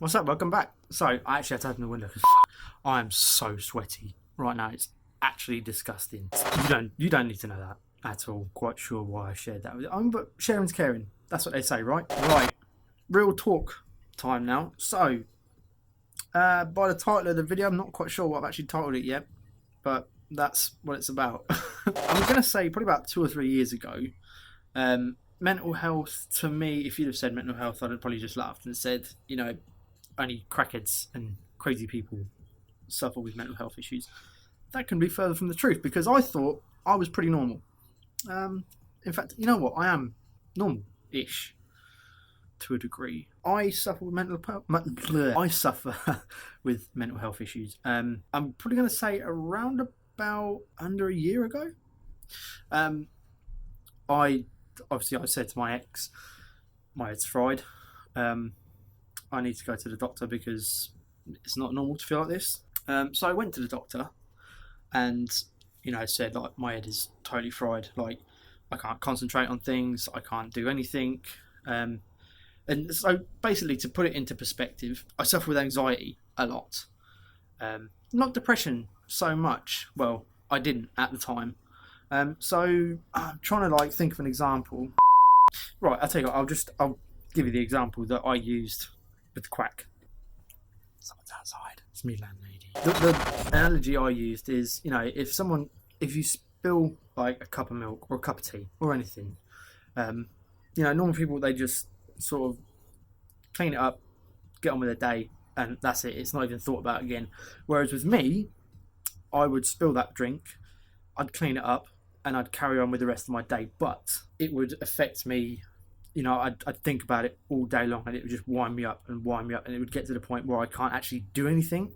What's up? Welcome back. So I actually had to open the window because I am so sweaty right now. It's actually disgusting. You don't need to know that at all. Quite sure why I shared that with you. But sharing's caring. That's what they say, right? Right. Real talk time now. So by the title of the video, I'm not quite sure what I've actually titled it yet, but that's what it's about. I'm going to say probably about 2 or 3 years ago, mental health to me, if you'd have said mental health, I'd have probably just laughed and said, only crackheads and crazy people suffer with mental health issues. That can be further from the truth, because I thought I was pretty normal. In fact, you know what? I am normal-ish to a degree. I suffer with mental health issues. I'm probably going to say around about under a year ago. I said to my ex, my head's fried. I need to go to the doctor because it's not normal to feel like this. So I went to the doctor and, said, like, my head is totally fried. Like, I can't concentrate on things. I can't do anything. And so basically, to put it into perspective, I suffer with anxiety a lot. Not depression so much. Well, I didn't at the time. So I'm trying to think of an example. Right, I'll tell you what, I'll give you the example that I used with the quack. Someone's outside. It's me, landlady. The analogy I used is, if you spill like a cup of milk or a cup of tea or anything, normal people, they just sort of clean it up, get on with their day, and that's it. It's not even thought about again. Whereas with me, I would spill that drink, I'd clean it up, and I'd carry on with the rest of my day. But it would affect me. I'd think about it all day long, and it would just wind me up, and it would get to the point where I can't actually do anything,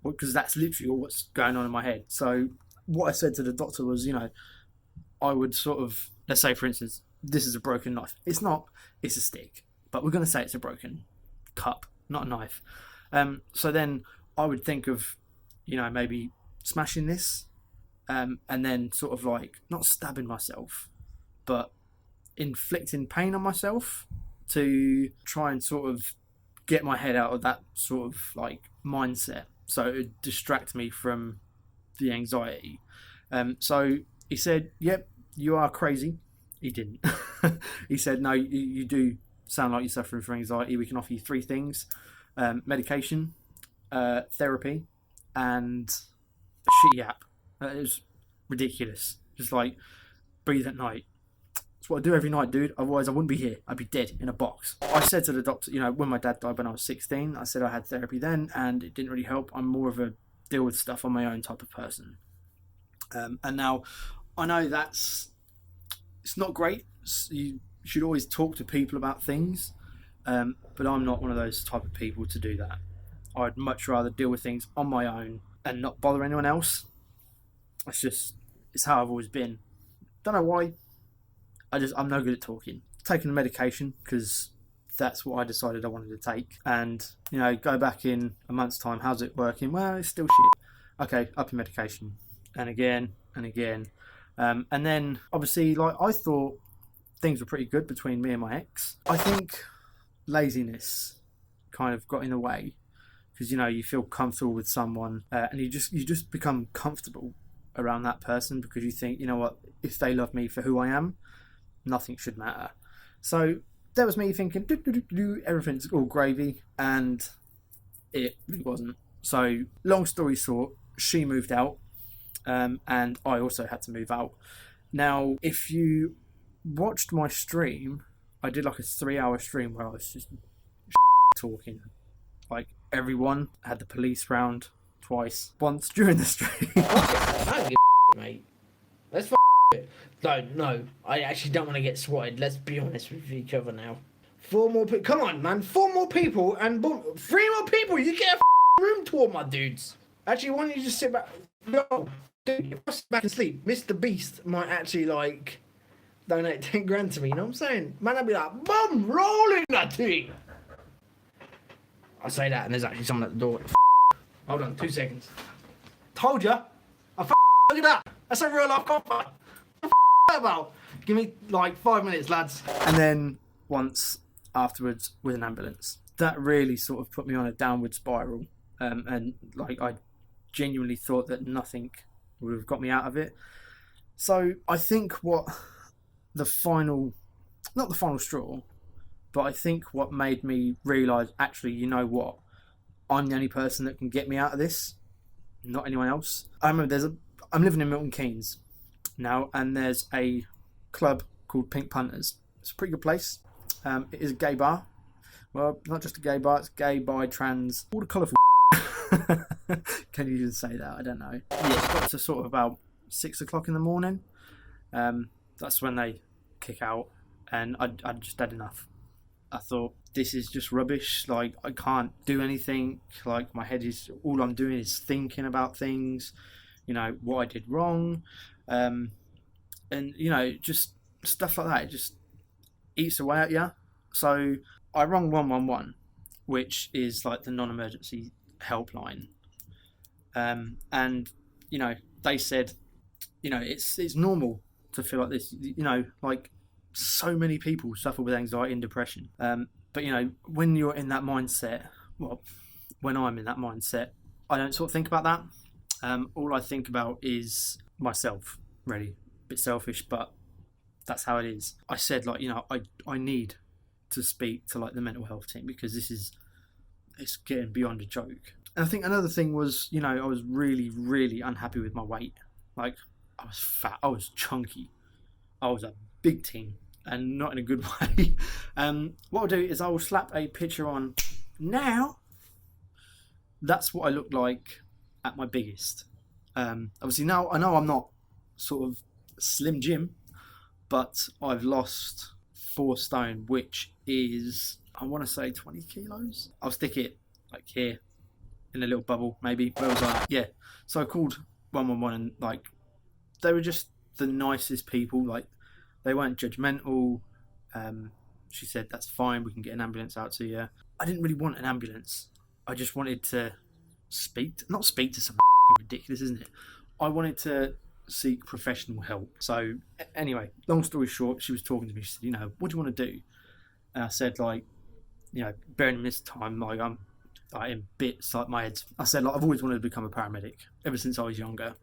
because that's literally all what's going on in my head. So what I said to the doctor was, I would sort of, let's say for instance, this is a broken knife. It's not, it's a stick, but we're going to say it's a broken cup, not a knife. So then I would think of, maybe smashing this, and then sort of not stabbing myself, but inflicting pain on myself to try and sort of get my head out of that sort of mindset, so it would distract me from the anxiety. So he said, yep, you are crazy. He didn't. He said, no, you do sound like you're suffering from anxiety. We can offer you 3 things: medication, therapy, and a shitty app. It was ridiculous. Just breathe at night. It's what I do every night, dude. Otherwise I wouldn't be here. I'd be dead in a box. I said to the doctor, when my dad died when I was 16, I said I had therapy then and it didn't really help. I'm more of a deal with stuff on my own type of person. And now I know it's not great. You should always talk to people about things. But I'm not one of those type of people to do that. I'd much rather deal with things on my own and not bother anyone else. It's how I've always been. Don't know why. I'm no good at talking. Taking the medication because that's what I decided I wanted to take. And, go back in a month's time. How's it working? Well, it's still shit. Okay, up your medication. And again, and again. And then, obviously, I thought things were pretty good between me and my ex. I think laziness kind of got in the way. Because, you feel comfortable with someone and you just become comfortable around that person because you think, you know what, if they love me for who I am, nothing should matter. So that was me thinking, everything's all gravy, and it really wasn't. So long story short, she moved out, and I also had to move out. Now, if you watched my stream, I did a 3-hour stream where I was just talking. Everyone had the police round twice, once during the stream. I don't give a mate. Let's it. No, I actually don't want to get swatted. Let's be honest with each other now. 4 more people. Come on, man. 4 more people and boom, 3 more people. You get a room tour, my dudes. Actually, why don't you just sit back? No, dude, you must sit back and sleep. Mr. Beast might actually donate 10 grand to me. You know what I'm saying? Man, I'd be like, boom, rolling that thing. I say that and there's actually someone at the door. Hold on, 2 seconds. Told ya. Look at that. That's a real life copper. About. Give me 5 minutes, lads. And then once afterwards with an ambulance. that really sort of put me on a downward spiral. And like I genuinely thought that nothing would have got me out of it. So I think what the final, not the final straw, but I think what made me realise, actually, you know what, I'm the only person that can get me out of this, not anyone else. I remember I'm living in Milton Keynes now, and there's a club called Pink Punters. It's a pretty good place. It is a gay bar. Well, not just a gay bar, it's gay, bi, trans, all the colourful. Can you even say that? I don't know. Yeah, it's got to sort of about 6 o'clock in the morning. That's when they kick out, and I just had enough. I thought, this is just rubbish. Like, I can't do anything. Like, my head is, all I'm doing is thinking about things, you know, what I did wrong, and you know, just stuff like that. It just eats away at you. So I rang 111, which is like the non-emergency helpline, and you know, they said, you know, it's normal to feel like this. You know, like, so many people suffer with anxiety and depression. But you know, when you're in that mindset, well, when I'm in that mindset, I don't sort of think about that. All I think about is myself, really. A bit selfish, but that's how it is. I said, like, you know, I need to speak to like the mental health team, because it's getting beyond a joke. And I think another thing was, you know, I was really, really unhappy with my weight. Like, I was fat, I was chunky, I was a big team, and not in a good way. What I'll do is I will slap a picture on now. That's what I look like at my biggest. Obviously now I know I'm not sort of Slim Jim, but I've lost 4 stone, which is, I want to say 20 kilos. I'll stick it like here in a little bubble, maybe. Where was I? Yeah. So I called 111, and like, they were just the nicest people. Like, they weren't judgmental. She said, that's fine, we can get an ambulance out to you. I didn't really want an ambulance. I just wanted to not speak to someone. Ridiculous, isn't it? I wanted to seek professional help. So anyway, long story short, she was talking to me. She said, you know, what do you want to do? And I said, like, you know, bearing this time, like, I'm like in bits, like my head's, I said, like, I've always wanted to become a paramedic ever since I was younger.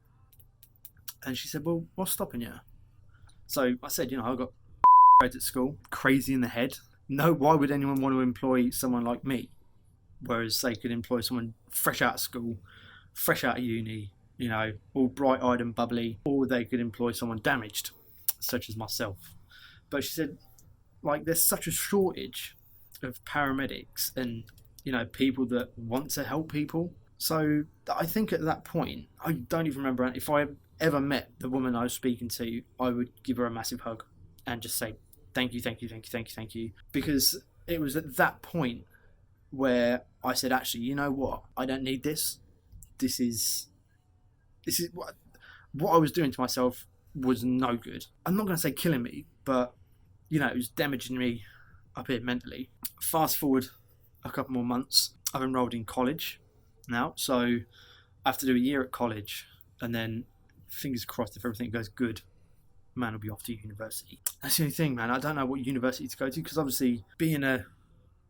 And she said, well, what's stopping you? So I said, you know, I got grades at school, crazy in the head. No, why would anyone want to employ someone like me? Whereas they could employ someone fresh out of school, fresh out of uni, you know, all bright-eyed and bubbly, or they could employ someone damaged, such as myself. But she said, like, there's such a shortage of paramedics and, you know, people that want to help people. So I think at that point, I don't even remember if I ever met the woman I was speaking to, I would give her a massive hug and just say, thank you, thank you, thank you, thank you, thank you. Because it was at that point where I said, actually, you know what? I don't need this. This is what I was doing to myself was no good. I'm not going to say killing me, but, you know, it was damaging me up here mentally. Fast forward a couple more months, I've enrolled in college now, so I have to do a year at college, and then fingers crossed, if everything goes good, man will be off to university. That's the only thing, man. I don't know what university to go to, because obviously being a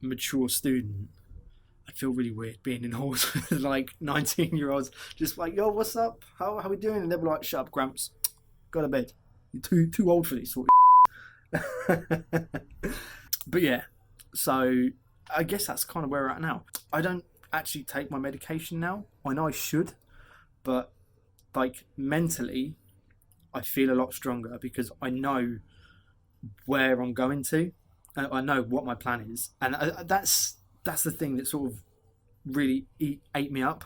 mature student, I feel really weird being in halls with like 19-year-olds just like, yo, what's up, how we doing? And they'll be like, shut up, Gramps, go to bed, you're too old for this sort of But yeah, so I guess that's kind of where we're at now. I don't actually take my medication now. I know I should, but like, mentally I feel a lot stronger because I know where I'm going to. I know what my plan is, and that's the thing that sort of really ate me up,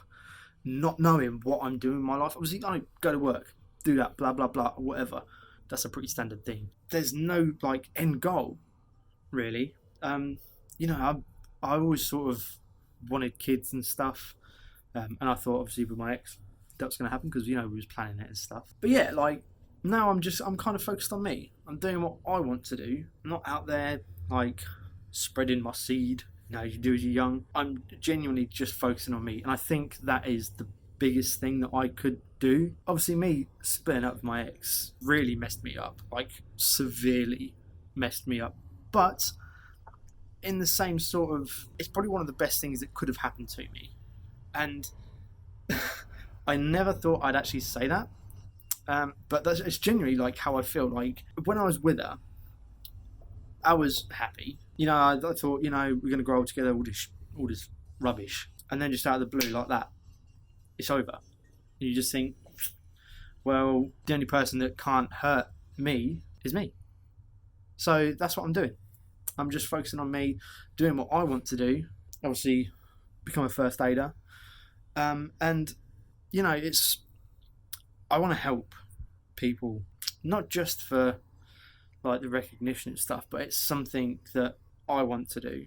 not knowing what I'm doing in my life. Obviously, I go to work, do that, blah blah blah, or whatever. That's a pretty standard thing. There's no like end goal, really. You know, I always sort of wanted kids and stuff, and I thought obviously with my ex that was going to happen because, you know, we was planning it and stuff. But yeah, like, now I'm kind of focused on me. I'm doing what I want to do. I'm not out there like spreading my seed, you know, you do as you're young. I'm genuinely just focusing on me, and I think that is the biggest thing that I could do. Obviously, me splitting up with my ex really messed me up, like severely messed me up. But in the same sort of, it's probably one of the best things that could have happened to me. And I never thought I'd actually say that. But it's genuinely like how I feel. Like when I was with her, I was happy. You know, I thought, you know, we're going to grow old together, all this rubbish. And then just out of the blue like that, it's over. You just think, well, the only person that can't hurt me is me. So that's what I'm doing. I'm just focusing on me, doing what I want to do. Obviously, become a first aider. And, you know, I want to help people, not just for like the recognition and stuff, but it's something that I want to do.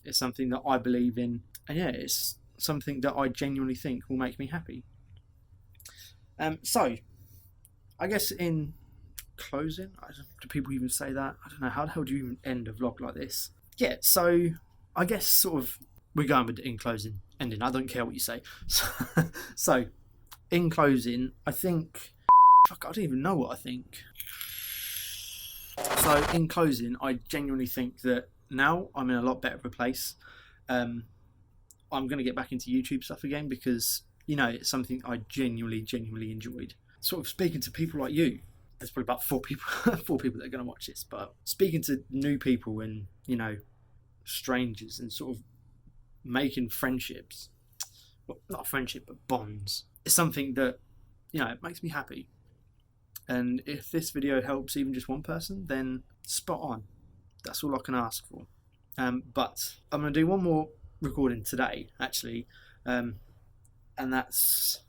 It's something that I believe in. And yeah, it's something that I genuinely think will make me happy. So, I guess in closing, do people even say that? I don't know. How the hell do you even end a vlog like this? Yeah, so I guess sort of we're going with in closing, ending. I don't care what you say. So in closing, I think, fuck, I don't even know what I think. So in closing, I genuinely think that now I'm in a lot better of a place. I'm going to get back into YouTube stuff again because, you know, it's something I genuinely enjoyed. Sort of speaking to people like you. There's probably about 4 people that are going to watch this, but speaking to new people and, you know, strangers and sort of making friendships, well, not a friendship, but bonds, it's something that, you know, it makes me happy. And if this video helps even just one person, then spot on. That's all I can ask for. But I'm going to do one more recording today, actually, and that's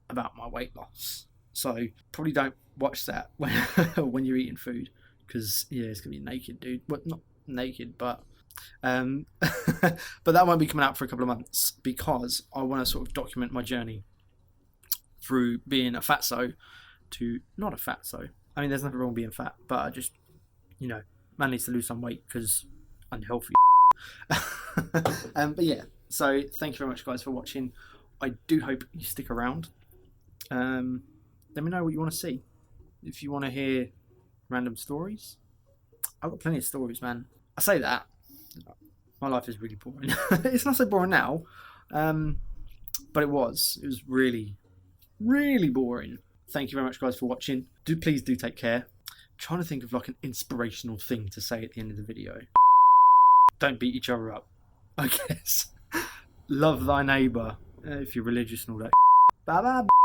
about my weight loss. So probably don't watch that when you're eating food, because yeah, it's gonna be naked, dude. Well, not naked, but but that won't be coming out for a couple of months because I want to sort of document my journey through being a fatso to not a fatso. I mean, there's nothing wrong with being fat, but I just, you know, man needs to lose some weight because unhealthy. But yeah, so thank you very much, guys, for watching. I do hope you stick around. Let me know what you want to see. If you want to hear random stories, I've got plenty of stories, man. I say that, my life is really boring. It's not so boring now, but it was really boring. Thank you very much, guys, for watching. Please do take care. I'm trying to think of like an inspirational thing to say at the end of the video. Don't beat each other up, I guess. Love thy neighbour, if you're religious and all that. Bye bye.